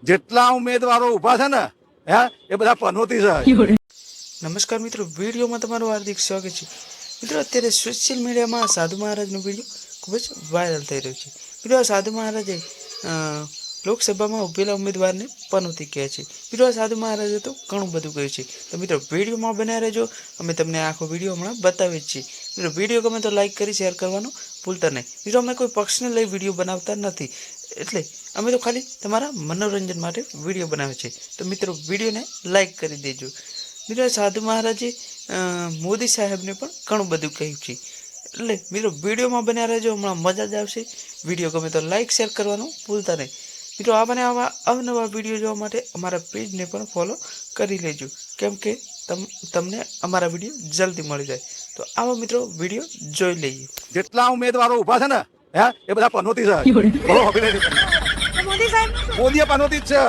જેટલા ઉમેદવારો ઉભા છે ને એ બધા પનોતી છે. નમસ્કાર મિત્રો, વિડીયોમાં તમારું હાર્દિક સ્વાગત છે. મિત્રો, અત્યારે સોશિયલ મીડિયામાં સાધુ મહારાજનો વિડીયો ખૂબ જ વાયરલ થઈ રહ્યો છે. મિત્રો, આ સાધુ મહારાજે લોકસભામાં ઉભેલા ઉમેદવારને પનોતી કહે છે. મિત્રો, આ સાધુ મહારાજે તો ઘણું બધું કહ્યું છે. તો મિત્રો, વિડીયોમાં બન્યા રહેજો. અમે તમને આખો વિડીયો હમણાં બતાવીએ જ છીએ. મિત્રો, વિડીયો ગમે તો લાઈક કરી શેર કરવાનું ભૂલતા નહીં. મિત્રો, અમે કોઈ પક્ષને લઈ વિડીયો બનાવતા નથી, એટલે અમે તો ખાલી તમારા મનોરંજન માટે વિડીયો બનાવે છે. તો મિત્રો, વિડીયોને લાઈક કરી દેજો. મિત્રો, સાધુ મહારાજે મોદી સાહેબને પણ ઘણું બધું કહ્યું છે. એટલે મિત્રો, વિડીયોમાં બન્યા રહેજો, હમણાં મજા જ આવશે. વિડીયો ગમે તો લાઈક શેર કરવાનું ભૂલતા નહીં. મિત્રો, આવા અવનવા વિડીયો જોવા માટે અમારા પેજને પણ ફોલો કરી લેજો, કેમ કે તમને અમારા વિડીયો જલ્દી મળી જાય. તો આવો મિત્રો, વિડીયો જોઈ લઈએ. જેટલા ઉમેદવારો ઉભા છે ને એ બધા પનોતી છે. બોલો, મોદી પનોતી જ છે.